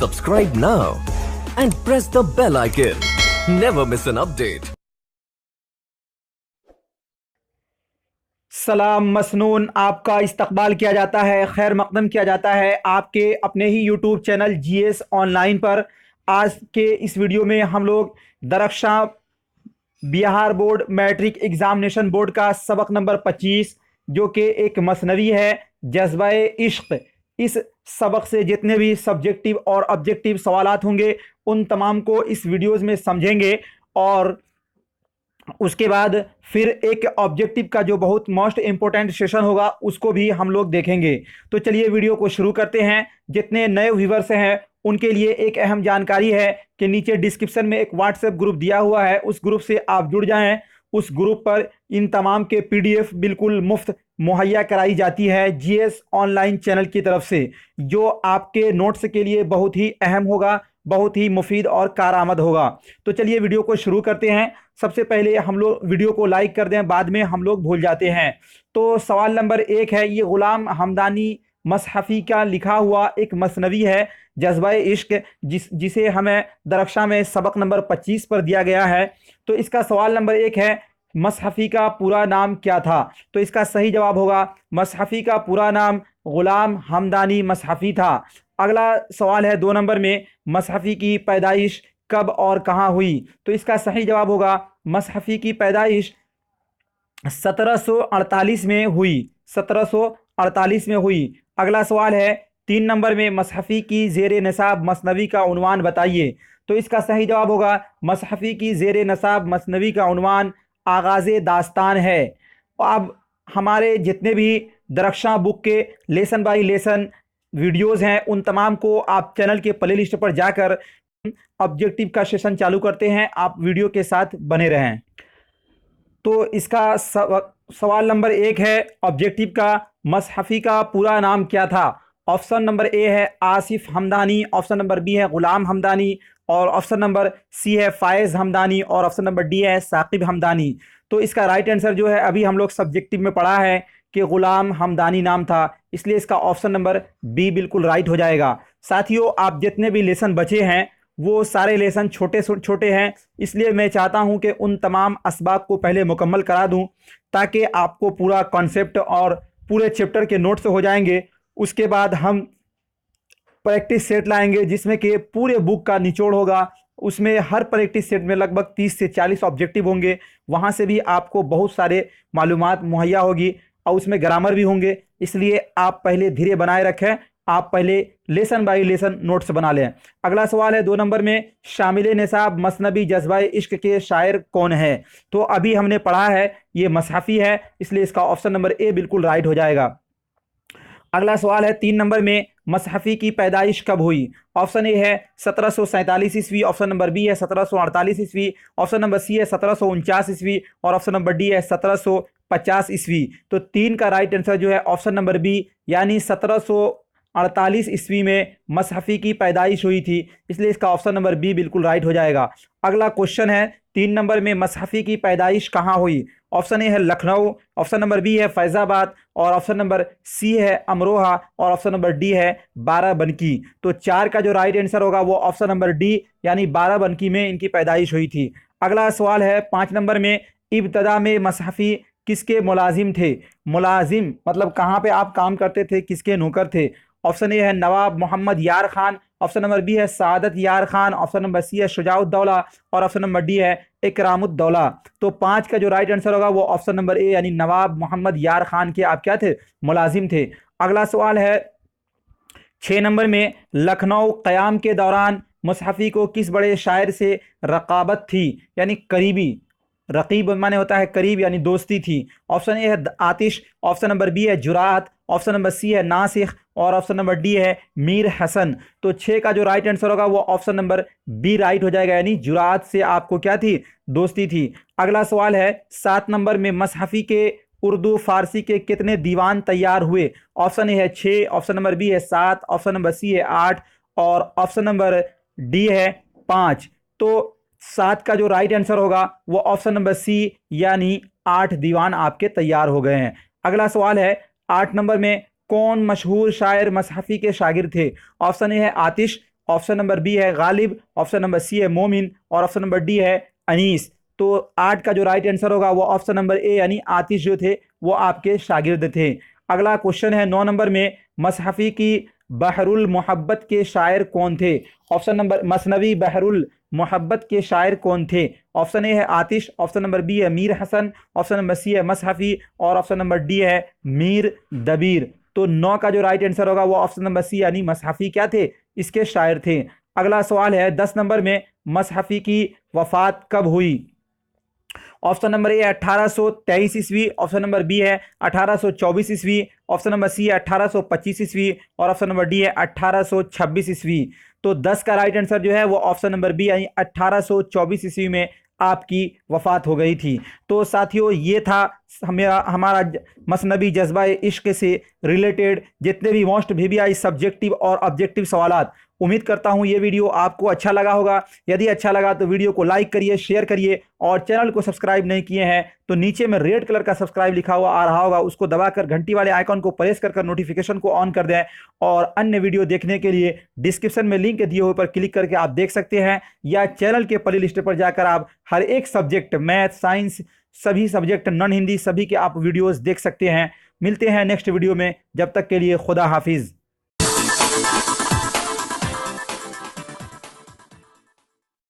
Subscribe now and press the bell icon. Never miss an update. सलाम मसनून, आपका इस्तकबाल किया जाता है, खैर मकदम किया जाता है आपके अपने ही यूट्यूब चैनल जीएस ऑनलाइन पर। आज के इस वीडियो में हम लोग दरख्शां Bihar board matric examination board का सबक नंबर 25 जो कि एक मसनवी है, जज्बा-ए इश्क। इस सबक से जितने भी सब्जेक्टिव और ऑब्जेक्टिव सवालात होंगे उन तमाम को इस वीडियोज़ में समझेंगे और उसके बाद फिर एक ऑब्जेक्टिव का जो बहुत मोस्ट इंपॉर्टेंट सेशन होगा उसको भी हम लोग देखेंगे। तो चलिए वीडियो को शुरू करते हैं। जितने नए व्यूवर्स हैं उनके लिए एक अहम जानकारी है कि नीचे डिस्क्रिप्शन में एक व्हाट्सएप ग्रुप दिया हुआ है, उस ग्रुप से आप जुड़ जाएं। उस ग्रुप पर इन तमाम के पीडीएफ बिल्कुल मुफ्त मुहैया कराई जाती है जीएस ऑनलाइन चैनल की तरफ से, जो आपके नोट्स के लिए बहुत ही अहम होगा, बहुत ही मुफीद और कारआमद होगा। तो चलिए वीडियो को शुरू करते हैं। सबसे पहले हम लोग वीडियो को लाइक कर दें, बाद में हम लोग भूल जाते हैं। तो सवाल नंबर 1 है, ये गुलाम हमदानी मसहफ़ी का लिखा हुआ एक मसनवी है, जज्बा-ए इश्क, जिसे हमें दरख्शां में सबक नंबर 25 पर दिया गया है। तो इसका सवाल नंबर 1 है, मसहफ़ी का पूरा नाम क्या था? तो इसका सही जवाब होगा मसहफ़ी का पूरा नाम गुलाम हमदानी मसहफ़ी था। अगला सवाल है 2 नंबर में, मसहफ़ी की पैदाइश कब और कहाँ हुई? तो इसका सही जवाब होगा मसहफ़ी की पैदाइश 1748 में हुई, 1748 में हुई। अगला सवाल है 3 नंबर में, मसहफ़ी की ज़ेर निसाब मसनवी का उन्वान बताइए। तो इसका सही जवाब होगा मसहफ़ी की ज़ेर निसाब मसनवी का उन्वान आगाज़े दास्तान है। अब हमारे जितने भी दरख्शां बुक के लेसन बाई लेसन वीडियोज़ हैं उन तमाम को आप चैनल के प्ले लिस्ट पर जाकर ऑब्जेक्टिव का सेशन चालू करते हैं। आप वीडियो के साथ बने रहें। तो इसका सवाल नंबर 1 है ऑब्जेक्टिव का, मसहफ़ी का पूरा नाम क्या था? ऑप्शन नंबर ए है Asif Hamdani, option number B है गुलाम हमदानी, और ऑप्शन नंबर सी है फ़ायज़ हमदानी, और ऑप्शन नंबर डी है साकिब हमदानी। तो इसका राइट आंसर जो है अभी हम लोग सब्जेक्टिव में पढ़ा है कि गुलाम हमदानी नाम था, इसलिए इसका ऑप्शन नंबर बी बिल्कुल राइट हो जाएगा। साथियों, आप जितने भी लेसन बचे हैं वो सारे लेसन छोटे छोटे हैं, इसलिए मैं चाहता हूं कि उन तमाम असबाब को पहले मुकम्मल करा दूं ताकि आपको पूरा कॉन्सेप्ट और पूरे चैप्टर के नोट्स हो जाएंगे। उसके बाद हम प्रैक्टिस सेट लाएंगे जिसमें कि पूरे बुक का निचोड़ होगा। उसमें हर प्रैक्टिस सेट में लगभग 30 से 40 ऑब्जेक्टिव होंगे, वहाँ से भी आपको बहुत सारे मालूमात मुहैया होगी और उसमें ग्रामर भी होंगे। इसलिए आप पहले धीरे बनाए रखें, आप पहले लेसन बाई लेसन नोट्स बना लें। अगला सवाल है 2 नंबर में, शामिल निसाब मसनबी जज्बा-ए इश्क के शायर कौन है? तो अभी हमने पढ़ा है ये मसहफ़ी है, इसलिए इसका ऑप्शन नंबर ए बिल्कुल राइट हो जाएगा। अगला सवाल है 3 नंबर में, मसहफ़ी की पैदाइश कब हुई? ऑप्शन ए है 1747 ईस्वी, ऑप्शन नंबर बी है 1748 ईस्वी, ऑप्शन नंबर सी है 1749 ईस्वी, और ऑप्शन नंबर डी है 1750 ईस्वी। तो 3 का राइट आंसर जो है ऑप्शन नंबर बी, यानी 1748 ईस्वी में मसहफ़ी की पैदाइश हुई थी, इसलिए इसका ऑप्शन नंबर बी बिल्कुल राइट हो जाएगा। अगला क्वेश्चन है 3 नंबर में, मसहफ़ी की पैदाइश कहाँ हुई? ऑप्शन ए है लखनऊ, ऑप्शन नंबर बी है फैज़ाबाद, और ऑप्शन नंबर सी है अमरोहा, और ऑप्शन नंबर डी है बाराबंकी। तो 4 का जो राइट आंसर होगा वो ऑप्शन नंबर डी, यानी बाराबंकी में इनकी पैदाइश हुई थी। अगला सवाल है 5 नंबर में, इब्तदा में मसहफ़ी किसके मुलाजिम थे? मुलाजिम मतलब कहाँ पे आप काम करते थे, किसके नौकर थे? ऑप्शन ए है नवाब मोहम्मद यार खान, ऑप्शन नंबर बी है सादत यार खान, ऑप्शन नंबर सी है शुजाउद्दौला, और ऑप्शन नंबर डी है इकरामुद्दौला। तो 5 का जो राइट आंसर होगा वो ऑप्शन नंबर ए, यानी नवाब मोहम्मद यार खान के आप क्या थे? मुलाजिम थे। अगला सवाल है 6 नंबर में, लखनऊ क़याम के दौरान मसहफ़ी को किस बड़े शायर से रक़ाबत थी, यानी करीबी, रकीब माने होता है करीब, यानी दोस्ती थी? ऑप्शन ए है आतिश, ऑप्शन नंबर बी है जुरात, ऑप्शन नंबर सी है नासिख, और ऑप्शन नंबर डी है मीर हसन। तो 6 का जो राइट आंसर होगा वो ऑप्शन नंबर बी राइट हो जाएगा, यानी जुरात से आपको क्या थी? दोस्ती थी। अगला सवाल है 7 नंबर में, मसहफ़ी के उर्दू फारसी के कितने दीवान तैयार हुए? ऑप्शन ए है 6, ऑप्शन नंबर बी है 7, ऑप्शन नंबर सी है 8, और ऑप्शन नंबर डी है 5। तो 7 का जो राइट आंसर होगा वो ऑप्शन नंबर सी, यानी 8 दीवान आपके तैयार हो गए हैं। अगला सवाल है 8 नंबर में, कौन मशहूर शायर मसहफ़ी के शागिर्द थे? ऑप्शन ए है आतिश, ऑप्शन नंबर बी है गालिब, ऑप्शन नंबर सी है मोमिन और ऑप्शन नंबर डी है अनीस। तो 8 का जो राइट आंसर होगा वो ऑप्शन नंबर ए यानी आतिश जो थे वो आपके शागिर्द थे। अगला क्वेश्चन है 9 नंबर में, मसहफ़ी की बहरुल मोहब्बत के शायर कौन थे? ऑप्शन नंबर मसनवी बहरुल मोहब्बत के शायर कौन थे? ऑप्शन ए है आतिश, ऑप्शन नंबर बी है Mir Hasan, option number C है मसहफ़ी और ऑप्शन नंबर डी है मीर दबीर। तो 9 का जो राइट आंसर होगा वो ऑप्शन नंबर सी यानी मसहफ़ी क्या थे? इसके शायर थे। अगला सवाल है 10 नंबर में, मसहफ़ी की वफ़ात कब हुई? ऑप्शन नंबर ए 1823 ईस्वी, ऑप्शन नंबर बी है 1824 ईस्वी, ऑप्शन नंबर सी है 1825 ईस्वी और ऑप्शन नंबर डी है 1826 ईस्वी। तो 10 का राइट आंसर जो है वो ऑप्शन नंबर बी यानी 1824 ईस्वी में आपकी वफात हो गई थी। तो साथियों ये था हमारा मसनबी जज्बा इश्क से रिलेटेड जितने भी मोस्ट वीवीआई सब्जेक्टिव और ऑब्जेक्टिव सवालात। उम्मीद करता हूँ ये वीडियो आपको अच्छा लगा होगा। यदि अच्छा लगा तो वीडियो को लाइक करिए, शेयर करिए और चैनल को सब्सक्राइब नहीं किए हैं तो नीचे में रेड कलर का सब्सक्राइब लिखा हुआ आ रहा होगा, उसको दबाकर घंटी वाले आइकॉन को प्रेस कर नोटिफिकेशन को ऑन कर दें। और अन्य वीडियो देखने के लिए डिस्क्रिप्शन में लिंक दिए हुए पर क्लिक करके आप देख सकते हैं, या चैनल के प्ले लिस्ट पर जाकर आप हर एक सब्जेक्ट मैथ, साइंस, सभी सब्जेक्ट, नॉन हिंदी सभी के आप वीडियोस देख सकते हैं। मिलते हैं नेक्स्ट वीडियो में, जब तक के लिए खुदा हाफिज़।